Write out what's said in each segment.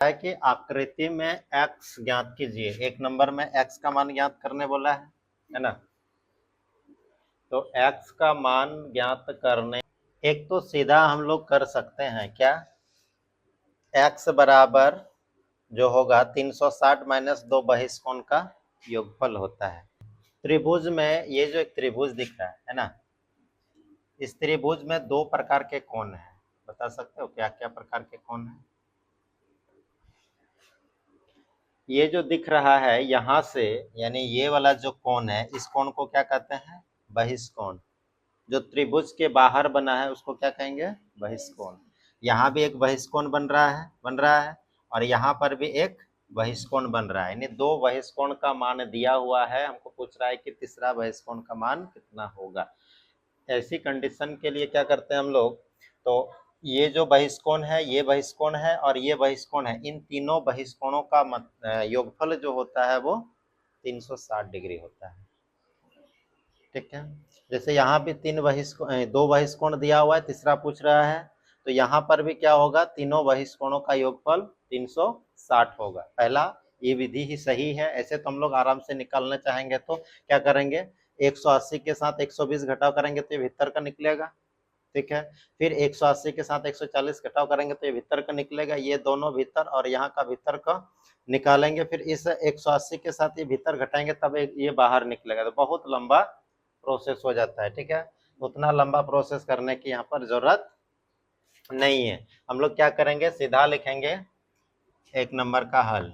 है कि आकृति में x ज्ञात कीजिए। एक नंबर में x का मान ज्ञात करने बोला है ना। तो x का मान ज्ञात करने, एक तो सीधा हम लोग कर सकते हैं क्या, x बराबर जो होगा 360 माइनस 2 बहिष्कोण का योगफल होता है। त्रिभुज में ये जो एक त्रिभुज दिख रहा है ना, इस त्रिभुज में दो प्रकार के कोण हैं। बता सकते हो क्या क्या प्रकार के कोण हैं? ये जो दिख रहा है यहाँ से, यानी ये वाला जो कोण है, इस कोण को क्या कहते हैं? बहिष्कोण। जो त्रिभुज के बाहर बना है उसको क्या कहेंगे? बहिष्कोण। यहाँ भी एक बहिष्कोण बन रहा है और यहाँ पर भी एक बहिष्कोण बन रहा है, यानी दो बहिष्कोण का मान दिया हुआ है। हमको पूछ रहा है कि तीसरा बहिष्कोण का मान कितना होगा। ऐसी कंडीशन के लिए क्या करते हैं हम लोग, तो ये जो बहिष्कोण है, ये बहिष्कोण है और ये बहिष्कोण है, इन तीनों बहिष्कोणों का योगफल जो होता है वो 360 डिग्री होता है। ठीक है, जैसे यहाँ भी दो बहिष्कोण दिया हुआ है, तीसरा पूछ रहा है, तो यहाँ पर भी क्या होगा, तीनों बहिष्कोणों का योगफल 360 होगा। पहला ये विधि ही सही है। ऐसे तो हम लोग आराम से निकालना चाहेंगे तो क्या करेंगे, 180 के साथ 120 घटाव करेंगे तो ये भीतर का निकलेगा। ठीक है, फिर 180 के साथ 140 घटाव करेंगे तो ये भीतर का निकलेगा। ये दोनों भीतर और यहाँ का भीतर का निकालेंगे, फिर इस 180 के साथ ये भीतर घटाएंगे तब ये बाहर निकलेगा। तो बहुत लंबा प्रोसेस हो जाता है। ठीक है, उतना लंबा प्रोसेस करने की यहाँ पर जरूरत नहीं है। हम लोग क्या करेंगे, सीधा लिखेंगे एक नंबर का हल।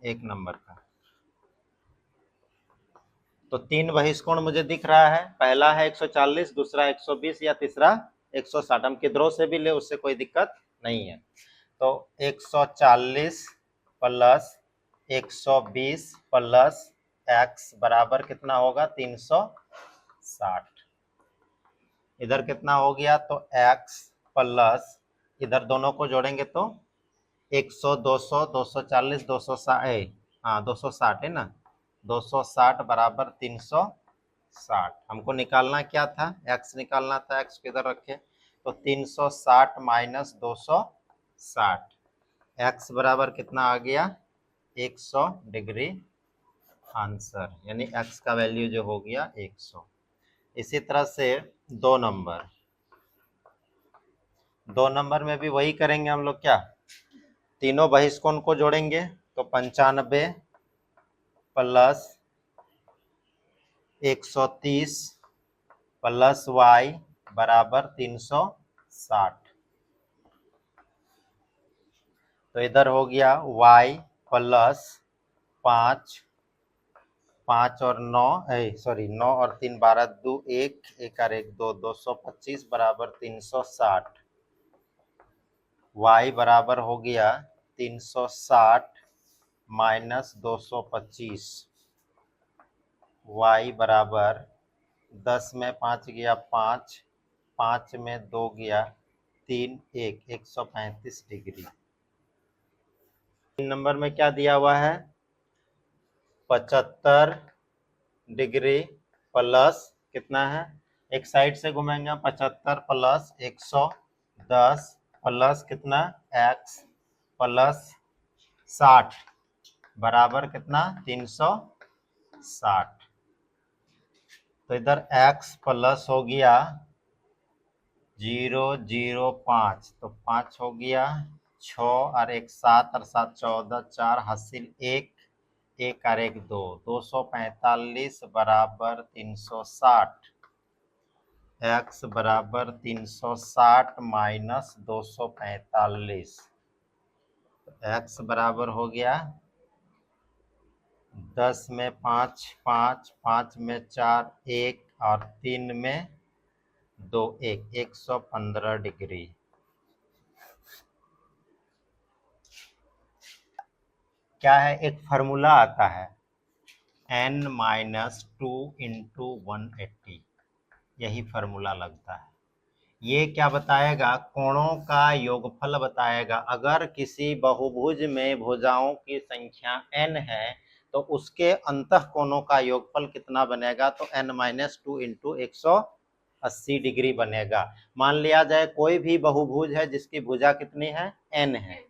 एक नंबर का तो तीन बहिष्कोण मुझे दिख रहा है, पहला है 140, दूसरा 120 या तीसरा 160। हम किधरों से भी ले, उससे कोई दिक्कत नहीं है। तो 140 प्लस 120 प्लस x बराबर कितना होगा, 360। इधर कितना हो गया, तो x प्लस इधर दोनों को जोड़ेंगे तो 100 200 240 260, हाँ 260 है ना, 260 बराबर 360। हमको निकालना क्या था, x निकालना था। x को इधर रखे तो 360 माइनस 260, x बराबर कितना आ गया, 100 डिग्री आंसर, यानी x का वैल्यू जो हो गया 100। इसी तरह से दो नंबर में भी वही करेंगे हम लोग। क्या, तीनों बहिष्कोण को जोड़ेंगे तो 95 प्लस 130 प्लस y बराबर 360। तो इधर हो गया y प्लस 5 और 9 और 3 12 2 1 1 और 1 2 225 बराबर 360। y बराबर हो गया 360 माइनस 225, y बराबर 10 में 5 गया 5, 5 में 2 गया 3 1, 135 डिग्री। 3 नंबर में क्या दिया हुआ है, 75 डिग्री प्लस कितना है, एक साइड से घुमेंगे, 75 प्लस 110 प्लस कितना x प्लस 60 बराबर कितना 360। तो इधर x प्लस हो गया 005, तो 5 हो गया 6 और 1 7 और 7 14 4 हासिल 1 1 और 1 2 245 बराबर 360। x बराबर 360 माइनस 245, x बराबर हो गया 10 में 5 5, 5 में 4 1 और 3 में 2 1, 115 डिग्री। क्या है, एक फार्मूला आता है n माइनस 2 इंटू 180, यही फार्मूला लगता है। ये क्या बताएगा, कोणों का योगफल बताएगा। अगर किसी बहुभुज में भुजाओं की संख्या n है तो उसके अंतः कोणों का योगफल कितना बनेगा, तो n माइनस 2 इंटू 180 डिग्री बनेगा। मान लिया जाए कोई भी बहुभुज है जिसकी भुजा कितनी है, n है,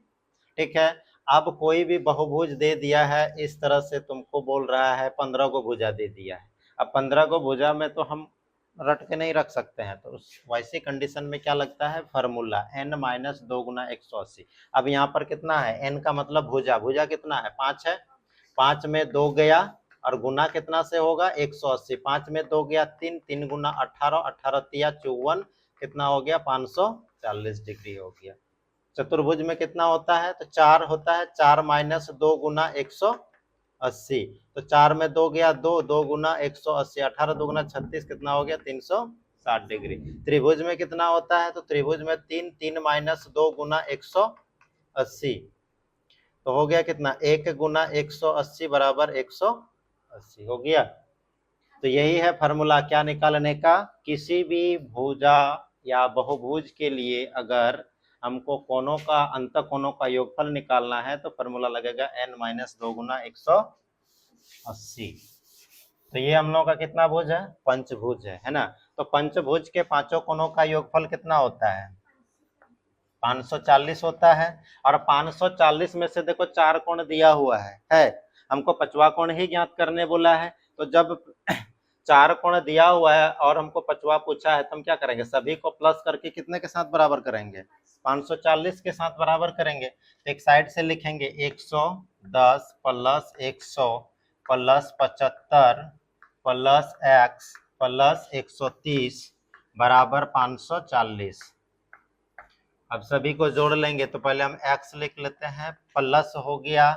ठीक है। अब कोई भी बहुभुज दे दिया है इस तरह से, तुमको बोल रहा है 15 को भुजा दे दिया है। अब 15 को भुजा में तो हम रट के नहीं रख सकते हैं, तो उस वैसी कंडीशन में क्या लगता है फार्मूला n माइनस 2 गुना 180। अब यहाँ पर कितना है, n का मतलब भुजा, भुजा कितना है 5 है, 5 में 2 गया और गुना कितना से होगा 180, 5 में 2 गया 3, 3 गुना 18, 18 तिया 54, कितना हो गया 540 डिग्री हो गया। चतुर्भुज में कितना होता है, तो 4 होता है, 4 माइनस 2 गुना 180, तो 4 में 2 गया 2, 2 गुना 180, 18 2 गुना 36, कितना हो गया 360 डिग्री। त्रिभुज में कितना होता है, तो त्रिभुज में 3, 3 माइनस 2 गुना 180, तो हो गया कितना 1 गुना 180 बराबर 180 हो गया। तो यही है फॉर्मूला क्या निकालने का, किसी भी भुजा या बहुभुज के लिए अगर हमको कोणों का, अंत कोणों का योगफल निकालना है तो फॉर्मूला लगेगा n माइनस 2 गुना 180। तो ये हम लोगों का कितना भुज है, पंचभुज है ना। तो पंचभुज के पांचों कोणों का योगफल कितना होता है 540 होता है। और 540 में से देखो 4 कोण दिया हुआ है हमको पांचवा कोण ही ज्ञात करने बोला है। तो जब 4 कोण दिया हुआ है और हमको पांचवा पूछा है तो हम क्या करेंगे, सभी को प्लस करके कितने के साथ बराबर करेंगे, 540 के साथ बराबर करेंगे। तो एक साइड से लिखेंगे 110 plus 100 plus 75 plus x plus 130 बराबर 540। अब सभी को जोड़ लेंगे तो पहले हम x लिख लेते हैं, प्लस हो गया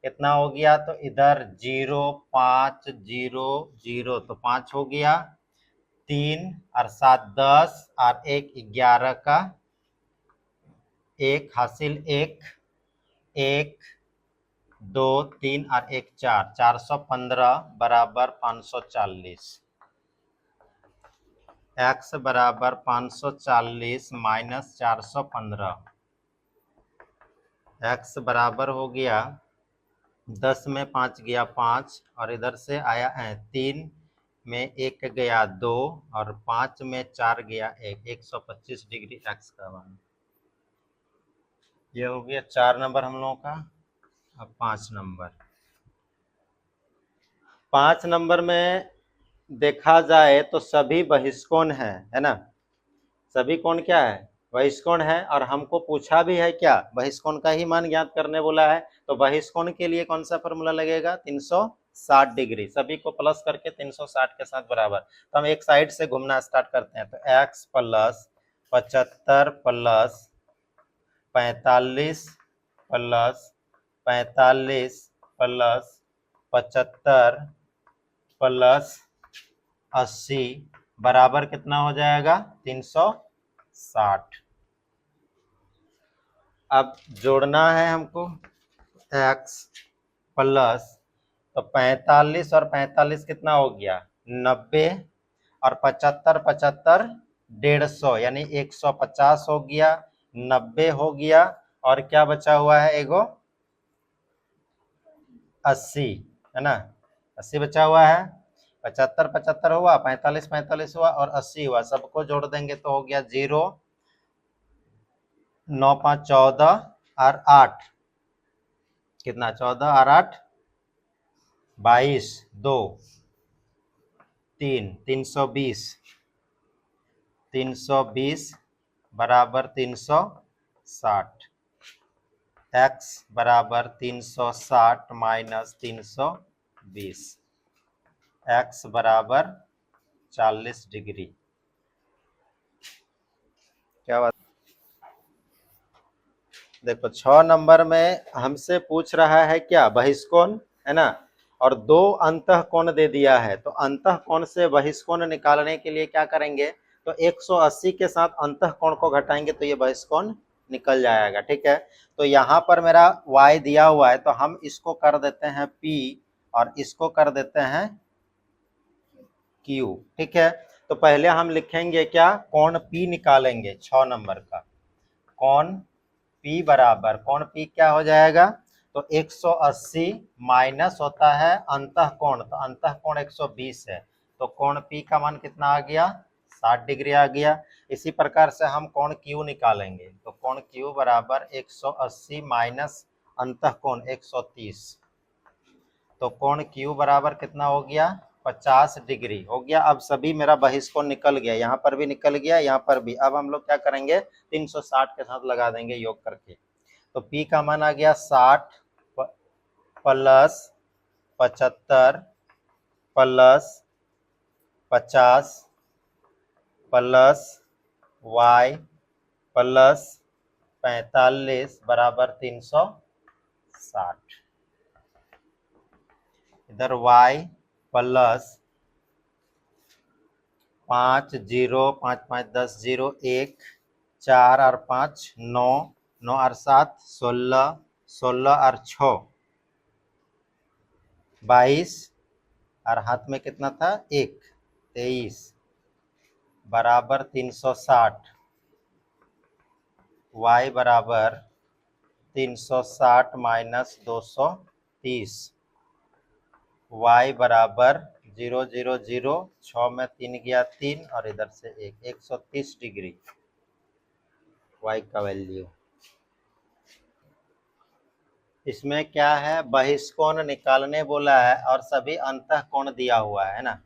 कितना हो गया, तो इधर 0 5 0 0 तो 5 हो गया, 3 और 7 10 और 1 11 का 1 हासिल 1 1 2 3 और 1 4, 415 बराबर 540। x बराबर 540 माइनस 415, x बराबर हो गया 10 में 5 गया 5 और इधर से आया है 3 में 1 गया 2 और 5 में 4 गया 1, 125 डिग्री x का मान। ये हो गया 4 नंबर हम लोगों का। अब 5 नंबर, 5 नंबर में देखा जाए तो सभी बहिष्कोण है ना, सभी कोण क्या है बहिष्कोण है। और हमको पूछा भी है क्या, बहिष्कोण का ही मान ज्ञात करने बोला है। तो बहिष्कोण के लिए कौन सा फॉर्मूला लगेगा 360 डिग्री, सभी को प्लस करके 360 के साथ बराबर। तो हम एक साइड से घूमना स्टार्ट करते हैं, तो x plus 75 plus 45 plus 45 plus 75 plus 80 बराबर कितना हो जाएगा 360। अब जोड़ना है हमको, x प्लस तो 45 और 45 कितना हो गया 90 और 75 75 150 यानी 150 हो गया, 90 हो गया और क्या बचा हुआ है एगो 80 है ना, 80 बचा हुआ है। 75 75 हुआ, 45 45 हुआ और 80 हुआ, सबको जोड़ देंगे तो हो गया 0 9 5 14 और 8 कितना 14 और 8 22 2 3 320 320 बराबर 360, x बराबर 360 माइनस 320, x बराबर 40 डिग्री। क्या बात, देखो 6 नंबर में हमसे पूछ रहा है क्या बहिष्कोण है ना, और 2 अंतःकोण दे दिया है। तो अंतःकोण से बहिष्कोण निकालने के लिए क्या करेंगे, तो 180 के साथ अंतःकोण को घटाएंगे तो ये बहिष्कोण निकल जाएगा। ठीक है, तो यहाँ पर मेरा y दिया हुआ है तो हम इसको कर देते हैं p और इसको कर देते हैं q। ठीक है, तो पहले हम लिखेंगे क्या, कोण p निकालेंगे 6 नंबर का। कोण p बराबर, कोण p क्या हो जाएगा, तो 180 माइनस होता है अंतःकोण, तो अंतःकोण 120 है, तो कोण p का मान कितना आ गया 60 डिग्री आ गया। इसी प्रकार से हम कोण q निकालेंगे, तो कोण q बराबर 180 माइनस अंतःकोण 130। तो कोण Q बराबर कितना हो गया 50 डिग्री हो गया। अब सभी मेरा बहिष्कोण निकल गया, यहाँ पर भी निकल गया, यहाँ पर भी। अब हम लोग क्या करेंगे 360 के साथ लगा देंगे योग करके। तो P का मान आ गया 60 plus 75 plus 50 plus y plus 45 बराबर 360। इधर y प्लस 5 0 5 5 10 0 1 4 और 5 9 9 और 7 16 16 और 6 22 और हाथ में कितना था 1 23 बराबर 360। y बराबर 360 माइनस 230। y बराबर 0 0 0 6 में 3 गया 3 और इधर से 1 130 डिग्री y का वैल्यू। इसमें क्या है बहिष्कोण निकालने बोला है और सभी अंतःकोण दिया हुआ है ना।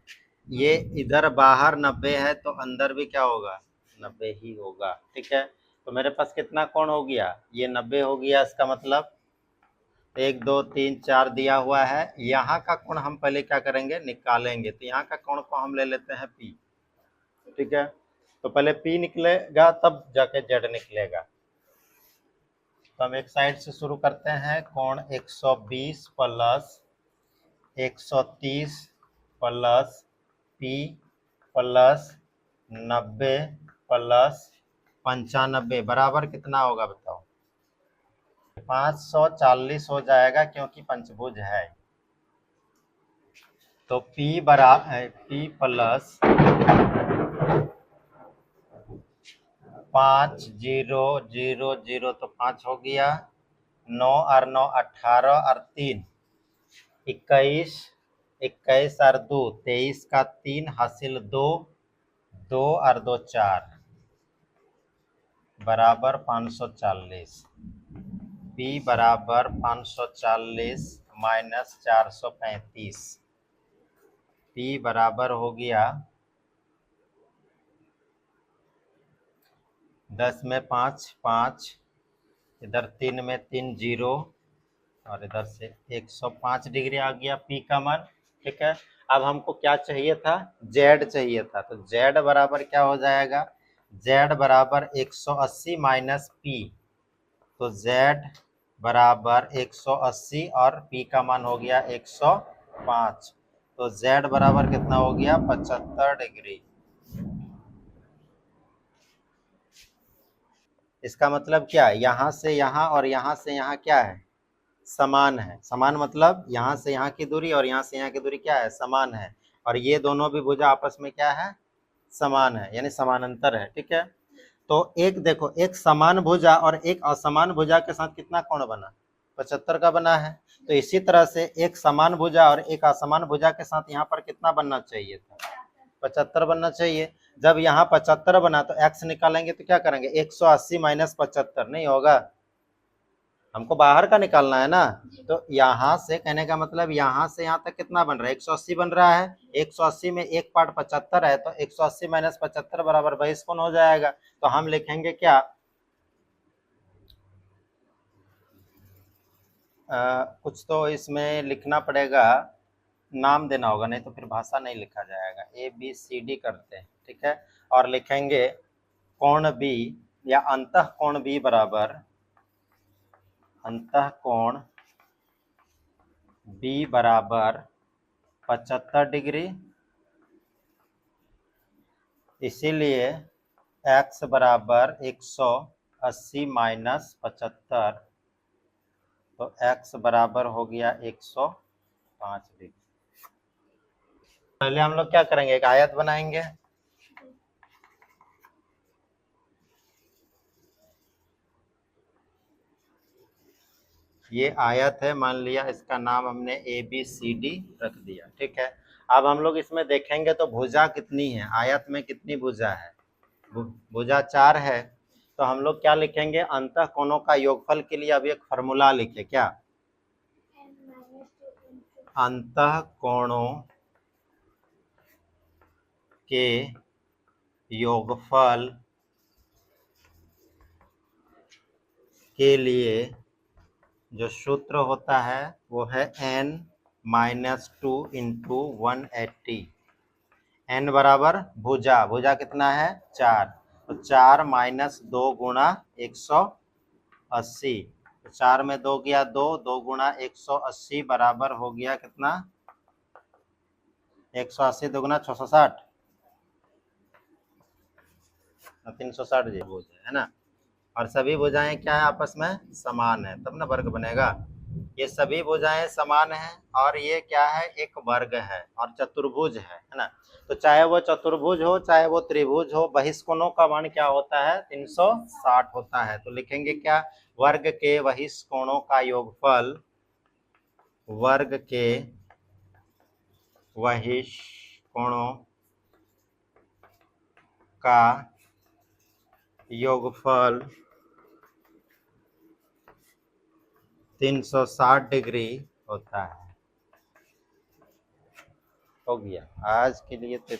ये इधर बाहर 90 है तो अंदर भी क्या होगा 90 ही होगा। ठीक है, तो मेरे पास कितना कोण हो गया ये 90 हो गया। इसका मतलब 1 2 3 4 दिया हुआ है। यहाँ का कोण हम पहले क्या करेंगे निकालेंगे। तो यहाँ का कोण को हम ले लेते हैं P। ठीक है, तो पहले P निकलेगा तब जाके Z निकलेगा। तो हम एक साइड से शुरू करते हैं। कोण 120 plus 130 plus P plus 90 plus 95 बराबर कितना होगा बताओ 540 हो जाएगा क्योंकि पंचभुज है। तो P बराबर P प्लस 5 0 0 0 तो 5 हो गया 9 और 9 18 और 3 21 21 और 2 23 का 3 हासिल 2 2 और 2 4 बराबर 540। P बराबर 540 माइनस 435। P बराबर हो गया 10 में 5 5 इधर 3 में 3 0 और इधर से 105 डिग्री आ गया P का मान। ठीक है, अब हमको क्या चाहिए था Z चाहिए था। तो Z बराबर क्या हो जाएगा Z बराबर 180 माइनस P। तो Z बराबर 180 और P का मान हो गया 105। तो Z बराबर कितना हो गया 75 डिग्री। इसका मतलब क्या है यहाँ से यहाँ और यहाँ से यहाँ क्या है समान है। समान मतलब यहाँ से यहाँ की दूरी और यहाँ से यहाँ की दूरी क्या है समान है। और ये दोनों भी भुजा आपस में क्या है समान है यानी समानांतर है। ठीक है, तो एक देखो एक समान भुजा और एक असमान भुजा के साथ कितना कोण बना 75 का बना है। तो इसी तरह से एक समान भुजा और एक असमान भुजा के साथ यहाँ पर कितना बनना चाहिए था 75 बनना चाहिए। जब यहाँ 75 बना तो x निकालेंगे तो क्या करेंगे 180 माइनस 75 नहीं होगा, हमको बाहर का निकालना है ना। तो यहाँ से कहने का मतलब यहाँ से यहाँ तक कितना बन रहा है 180 बन रहा है। 180 में एक पार्ट 75 है तो 180 माइनस 75 बराबर बहिष्कोण हो जाएगा। तो हम लिखेंगे क्या कुछ तो इसमें लिखना पड़ेगा, नाम देना होगा नहीं तो फिर भाषा नहीं लिखा जाएगा। ABCD करते हैं। ठीक है, और लिखेंगे कोण B या अंतःकोण B बराबर अंतःकोण B बराबर 75 डिग्री। इसीलिए x बराबर 180 माइनस 75 तो x बराबर हो गया 105 डिग्री। पहले हम लोग क्या करेंगे एक आयत बनाएंगे। ये आयत है, मान लिया इसका नाम हमने ABCD रख दिया। ठीक है, अब हम लोग इसमें देखेंगे तो भुजा कितनी है, आयत में कितनी भुजा है भुजा 4 है। तो हम लोग क्या लिखेंगे, अंतः कोणों का योगफल के लिए अब एक फॉर्मूला लिखे, क्या, अंतः कोणों के योगफल के लिए जो सूत्र होता है वो है n-2 इंटू 180। n बराबर भुजा, भुजा कितना है 4, तो 4 माइनस 2 गुणा 180, तो 4 में 2 गया 2, 2 गुणा 180 बराबर हो गया कितना, 180 दुगुना 660, 360 जी भुजा है ना। और सभी भुजाएं क्या है, आपस में समान है, तब ना वर्ग बनेगा। ये सभी भुजाएं समान हैं और ये क्या है, एक वर्ग है और चतुर्भुज है ना। तो चाहे वो चतुर्भुज हो चाहे वो त्रिभुज हो, बहिष्कोणों का मान क्या होता है, 360 होता है। तो लिखेंगे क्या, वर्ग के बहिष्कोणों का योगफल, वर्ग के बहिष्कोणों का योगफल 360 डिग्री होता है। हो गया आज के लिए तो।